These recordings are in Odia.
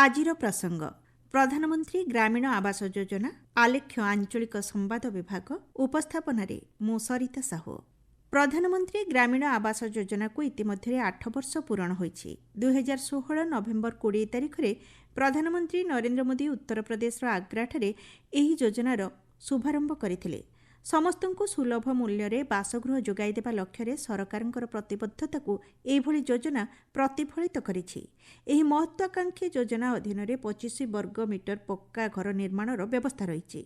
ଆଜିର ପ୍ରସଙ୍ଗ ପ୍ରଧାନମନ୍ତ୍ରୀ ଗ୍ରାମୀଣ ଆବାସ ଯୋଜନା ଆଲେଖ୍ୟ ଆଞ୍ଚଳିକ ସମ୍ବାଦ ବିଭାଗ ଉପସ୍ଥାପନାରେ ମୁଁ ସରିତା ସାହୁ। ପ୍ରଧାନମନ୍ତ୍ରୀ ଗ୍ରାମୀଣ ଆବାସ ଯୋଜନାକୁ ଇତିମଧ୍ୟରେ 8 ବର୍ଷ ପୂରଣ ହୋଇଛି। 2016 ନଭେମ୍ବର 20 ତାରିଖରେ ପ୍ରଧାନମନ୍ତ୍ରୀ ନରେନ୍ଦ୍ର ମୋଦି ଉତ୍ତରପ୍ରଦେଶର ଆଗ୍ରାଠାରେ ଏହି ଯୋଜନାର ଶୁଭାରମ୍ଭ କରିଥିଲେ। ସମସ୍ତଙ୍କୁ ସୁଲଭ ମୂଲ୍ୟରେ ବାସଗୃହ ଯୋଗାଇ ଦେବା ଲକ୍ଷ୍ୟରେ ସରକାରଙ୍କର ପ୍ରତିବଦ୍ଧତାକୁ ଏହିଭଳି ଯୋଜନା ପ୍ରତିଫଳିତ କରିଛି। ଏହି ମହତ୍ୱାକାଂକ୍ଷୀ ଯୋଜନା ଅଧୀନରେ 25 ବର୍ଗ ମିଟର ପକ୍କା ଘର ନିର୍ମାଣର ବ୍ୟବସ୍ଥା ରହିଛି।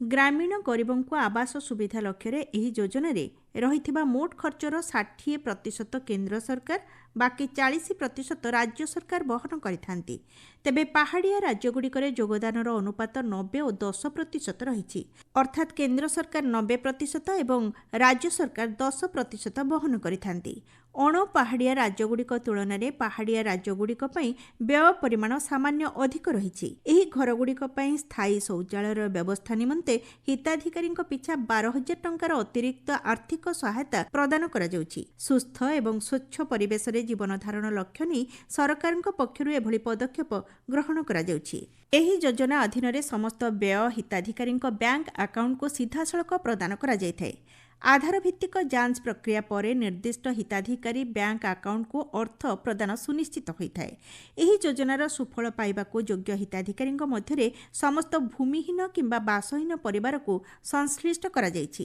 ଗ୍ରାମୀଣ ଗରିବଙ୍କୁ ଆବାସ ସୁବିଧା ଲକ୍ଷ୍ୟରେ ଏହି ଯୋଜନାରେ ରହିଥିବା ମୋଟ ଖର୍ଚ୍ଚର 60% କେନ୍ଦ୍ର ସରକାର, ବାକି 40% ରାଜ୍ୟ ସରକାର ବହନ କରିଥାନ୍ତି। ତେବେ ପାହାଡ଼ିଆ ରାଜ୍ୟଗୁଡ଼ିକରେ ଯୋଗଦାନର ଅନୁପାତ 90 ଓ 10% ରହିଛି, ଅର୍ଥାତ୍ କେନ୍ଦ୍ର ସରକାର 90% ଏବଂ ରାଜ୍ୟ ସରକାର 10% ବହନ କରିଥାନ୍ତି। ଅଣପାହାଡ଼ିଆ ରାଜ୍ୟଗୁଡ଼ିକ ତୁଳନାରେ ପାହାଡ଼ିଆ ରାଜ୍ୟଗୁଡ଼ିକ ପାଇଁ ବ୍ୟୟ ପରିମାଣ ସାମାନ୍ୟ ଅଧିକ ରହିଛି। ଏହି ଘରଗୁଡ଼ିକ ପାଇଁ ସ୍ଥାୟୀ ଶୌଚାଳୟର ବ୍ୟବସ୍ଥା ନିମନ୍ତେ ହିତାଧିକାରୀଙ୍କ ପିଛା 12,000 ଟଙ୍କାର ଅତିରିକ୍ତ ଆର୍ଥିକ ସହାୟତା ପ୍ରଦାନ କରାଯାଉଛି। ସୁସ୍ଥ ଏବଂ ସ୍ୱଚ୍ଛ ପରିବେଶରେ ଜୀବନ ଧାରଣ ଲକ୍ଷ୍ୟ ନେଇ ସରକାରଙ୍କ ପକ୍ଷରୁ ଏଭଳି ପଦକ୍ଷେପ ଗ୍ରହଣ କରାଯାଉଛି। ଏହି ଯୋଜନା ଅଧୀନରେ ସମସ୍ତ ବ୍ୟୟ ହିତାଧିକାରୀଙ୍କ ବ୍ୟାଙ୍କ ଆକାଉଣ୍ଟକୁ ସିଧାସଳଖ ପ୍ରଦାନ କରାଯାଇଥାଏ। ଆଧାର ଭିତ୍ତିକ ଯାଞ୍ଚ ପ୍ରକ୍ରିୟା ପରେ ନିର୍ଦ୍ଦିଷ୍ଟ ହିତାଧିକାରୀ ବ୍ୟାଙ୍କ ଆକାଉଣ୍ଟକୁ ଅର୍ଥ ପ୍ରଦାନ ସୁନିଶ୍ଚିତ ହୋଇଥାଏ। ଏହି ଯୋଜନାର ସୁଫଳ ପାଇବାକୁ ଯୋଗ୍ୟ ହିତାଧିକାରୀଙ୍କ ମଧ୍ୟରେ ସମସ୍ତ ଭୂମିହୀନ କିମ୍ବା ବାସହୀନ ପରିବାରକୁ ସଂଶ୍ଳିଷ୍ଟ କରାଯାଇଛି।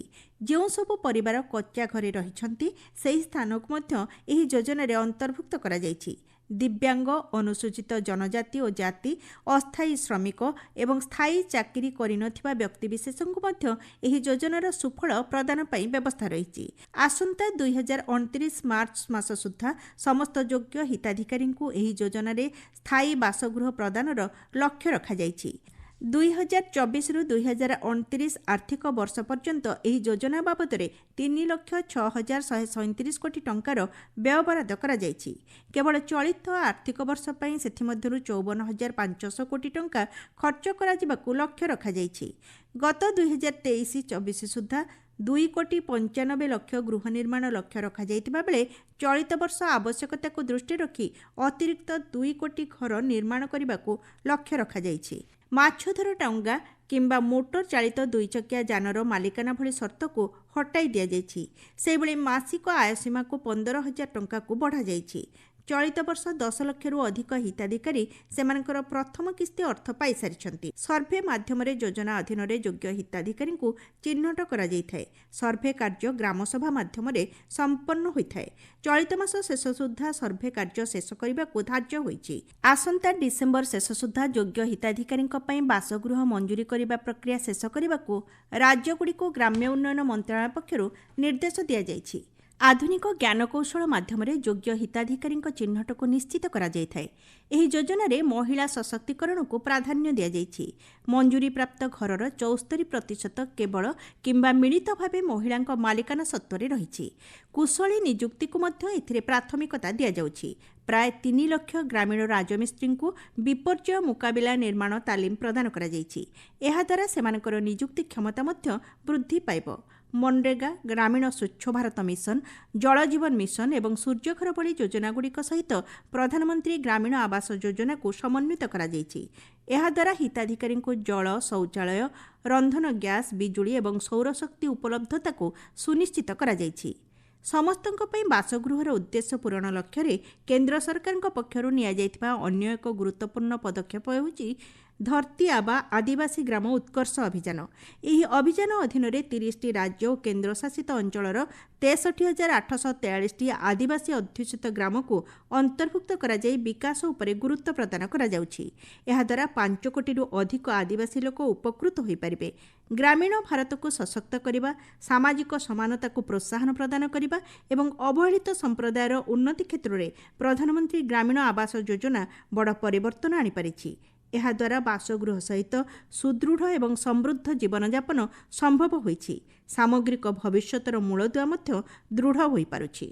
ଯେଉଁ ସବୁ ପରିବାର କଚ୍ଚା ଘରେ ରହିଛନ୍ତି ସେହି ସ୍ଥାନକୁ ମଧ୍ୟ ଏହି ଯୋଜନାରେ ଅନ୍ତର୍ଭୁକ୍ତ କରାଯାଇଛି। ଦିବ୍ୟାଙ୍ଗ, ଅନୁସୂଚିତ ଜନଜାତି ଓ ଜାତି, ଅସ୍ଥାୟୀ ଶ୍ରମିକ ଏବଂ ସ୍ଥାୟୀ ଚାକିରି କରିନଥିବା ବ୍ୟକ୍ତିବିଶେଷଙ୍କୁ ମଧ୍ୟ ଏହି ଯୋଜନାର ସୁଫଳ ପ୍ରଦାନ ପାଇଁ ବ୍ୟବସ୍ଥା ରହିଛି। ଆସନ୍ତା 2029 ମାର୍ଚ୍ଚ ମାସ ସୁଦ୍ଧା ସମସ୍ତ ଯୋଗ୍ୟ ହିତାଧିକାରୀଙ୍କୁ ଏହି ଯୋଜନାରେ ସ୍ଥାୟୀ ବାସଗୃହ ପ୍ରଦାନର ଲକ୍ଷ୍ୟ ରଖାଯାଇଛି। 2024ରୁ 2029 ଆର୍ଥିକ ବର୍ଷ ପର୍ଯ୍ୟନ୍ତ ଏହି ଯୋଜନା ବାବଦରେ 3,06,137 କୋଟି ଟଙ୍କାର ବ୍ୟୟବରାଦ କରାଯାଇଛି। କେବଳ ଚଳିତ ଆର୍ଥିକ ବର୍ଷ ପାଇଁ ସେଥିମଧ୍ୟରୁ 54,500 କୋଟି ଟଙ୍କା ଖର୍ଚ୍ଚ କରାଯିବାକୁ ଲକ୍ଷ୍ୟ ରଖାଯାଇଛି। ଗତ 2023-24 ସୁଦ୍ଧା 2,95 ଲକ୍ଷ ଗୃହ ନିର୍ମାଣ ଲକ୍ଷ୍ୟ ରଖାଯାଇଥିବା ବେଳେ ଚଳିତ ବର୍ଷ ଆବଶ୍ୟକତାକୁ ଦୃଷ୍ଟିରେ ରଖି ଅତିରିକ୍ତ 2 କୋଟି ଘର ନିର୍ମାଣ କରିବାକୁ ଲକ୍ଷ୍ୟ ରଖାଯାଇଛି। ମାଛଧରା ଡଙ୍ଗା କିମ୍ବା ମୋଟର ଚାଳିତ 2 ଚକିଆ ଯାନର ମାଲିକାନା ଭଳି ସର୍ତ୍ତକୁ ହଟାଇ ଦିଆଯାଇଛି। ସେହିଭଳି ମାସିକ ଆୟ ସୀମାକୁ 15,000 ଟଙ୍କାକୁ ବଢ଼ାଯାଇଛି। ଚଳିତ ବର୍ଷ 10 ଲକ୍ଷରୁ ଅଧିକ ହିତାଧିକାରୀ ସେମାନଙ୍କର ପ୍ରଥମ କିସ୍ତି ଅର୍ଥ ପାଇସାରିଛନ୍ତି। ସର୍ଭେ ମାଧ୍ୟମରେ ଯୋଜନା ଅଧୀନରେ ଯୋଗ୍ୟ ହିତାଧିକାରୀଙ୍କୁ ଚିହ୍ନଟ କରାଯାଇଥାଏ। ସର୍ଭେ କାର୍ଯ୍ୟ ଗ୍ରାମସଭା ମାଧ୍ୟମରେ ସମ୍ପନ୍ନ ହୋଇଥାଏ। ଚଳିତ ମାସ ଶେଷ ସୁଦ୍ଧା ସର୍ଭେ କାର୍ଯ୍ୟ ଶେଷ କରିବାକୁ ଧାର୍ଯ୍ୟ ହୋଇଛି। ଆସନ୍ତା ଡିସେମ୍ବର ଶେଷ ସୁଦ୍ଧା ଯୋଗ୍ୟ ହିତାଧିକାରୀଙ୍କ ପାଇଁ ବାସଗୃହ ମଞ୍ଜୁରୀ କରିବା ପ୍ରକ୍ରିୟା ଶେଷ କରିବାକୁ ରାଜ୍ୟଗୁଡ଼ିକୁ ଗ୍ରାମ୍ୟ ଉନ୍ନୟନ ମନ୍ତ୍ରଣାଳୟ ପକ୍ଷରୁ ନିର୍ଦ୍ଦେଶ ଦିଆଯାଇଛି। ଆଧୁନିକ ଜ୍ଞାନକୌଶଳ ମାଧ୍ୟମରେ ଯୋଗ୍ୟ ହିତାଧିକାରୀଙ୍କ ଚିହ୍ନଟକୁ ନିଶ୍ଚିତ କରାଯାଇଥାଏ। ଏହି ଯୋଜନାରେ ମହିଳା ସଶକ୍ତିକରଣକୁ ପ୍ରାଧାନ୍ୟ ଦିଆଯାଇଛି। ମଞ୍ଜୁରୀପ୍ରାପ୍ତ ଘରର 74% କେବଳ କିମ୍ବା ମିଳିତ ଭାବେ ମହିଳାଙ୍କ ମାଲିକାନା ସତ୍ତ୍ୱରେ ରହିଛି। କୁଶଳୀ ନିଯୁକ୍ତିକୁ ମଧ୍ୟ ଏଥିରେ ପ୍ରାଥମିକତା ଦିଆଯାଉଛି। ପ୍ରାୟ 3 ଲକ୍ଷ ଗ୍ରାମୀଣ ରାଜମିସ୍ତ୍ରୀଙ୍କୁ ବିପର୍ଯ୍ୟୟ ମୁକାବିଲା ନିର୍ମାଣ ତାଲିମ ପ୍ରଦାନ କରାଯାଇଛି। ଏହାଦ୍ୱାରା ସେମାନଙ୍କର ନିଯୁକ୍ତି କ୍ଷମତା ମଧ୍ୟ ବୃଦ୍ଧି ପାଇବ। ମନରେଗା, ଗ୍ରାମୀଣ ସ୍ୱଚ୍ଛ ଭାରତ ମିଶନ, ଜଳଜୀବନ ମିଶନ ଏବଂ ସୂର୍ଯ୍ୟଘର ଭଳି ଯୋଜନାଗୁଡ଼ିକ ସହିତ ପ୍ରଧାନମନ୍ତ୍ରୀ ଗ୍ରାମୀଣ ଆବାସ ଯୋଜନାକୁ ସମନ୍ୱିତ କରାଯାଇଛି। ଏହାଦ୍ୱାରା ହିତାଧିକାରୀଙ୍କୁ ଜଳ, ଶୌଚାଳୟ, ରନ୍ଧନ ଗ୍ୟାସ୍, ବିଜୁଳି ଏବଂ ସୌରଶକ୍ତି ଉପଲବ୍ଧତାକୁ ସୁନିଶ୍ଚିତ କରାଯାଇଛି। ସମସ୍ତଙ୍କ ପାଇଁ ବାସଗୃହର ଉଦ୍ଦେଶ୍ୟ ପୂରଣ ଲକ୍ଷ୍ୟରେ କେନ୍ଦ୍ର ସରକାରଙ୍କ ପକ୍ଷରୁ ନିଆଯାଇଥିବା ଅନ୍ୟ ଏକ ଗୁରୁତ୍ୱପୂର୍ଣ୍ଣ ପଦକ୍ଷେପ ହେଉଛି ଧରତୀ ଆବା ଆଦିବାସୀ ଗ୍ରାମ ଉତ୍କର୍ଷ ଅଭିଯାନ। ଏହି ଅଭିଯାନ ଅଧୀନରେ 30ଟି ରାଜ୍ୟ ଓ କେନ୍ଦ୍ରଶାସିତ ଅଞ୍ଚଳର 63,843ଟି ଆଦିବାସୀ ଅଧ୍ୟୁଷିତ ଗ୍ରାମକୁ ଅନ୍ତର୍ଭୁକ୍ତ କରାଯାଇ ବିକାଶ ଉପରେ ଗୁରୁତ୍ୱ ପ୍ରଦାନ କରାଯାଉଛି। ଏହାଦ୍ୱାରା 5 କୋଟିରୁ ଅଧିକ ଆଦିବାସୀ ଲୋକ ଉପକୃତ ହୋଇପାରିବେ। ଗ୍ରାମୀଣ ଭାରତକୁ ସଶକ୍ତ କରିବା, ସାମାଜିକ ସମାନତାକୁ ପ୍ରୋତ୍ସାହନ ପ୍ରଦାନ କରିବା ଏବଂ ଅବହେଳିତ ସମ୍ପ୍ରଦାୟର ଉନ୍ନତି କ୍ଷେତ୍ରରେ ପ୍ରଧାନମନ୍ତ୍ରୀ ଗ୍ରାମୀଣ ଆବାସ ଯୋଜନା ବଡ଼ ପରିବର୍ତ୍ତନ ଆଣିପାରିଛି। ଏହାଦ୍ୱାରା ବାସଗୃହ ସହିତ ସୁଦୃଢ଼ ଏବଂ ସମୃଦ୍ଧ ଜୀବନଯାପନ ସମ୍ଭବ ହୋଇଛି। ସାମଗ୍ରିକ ଭବିଷ୍ୟତର ମୂଳଦୁଆ ମଧ୍ୟ ଦୃଢ଼ ହୋଇପାରୁଛି।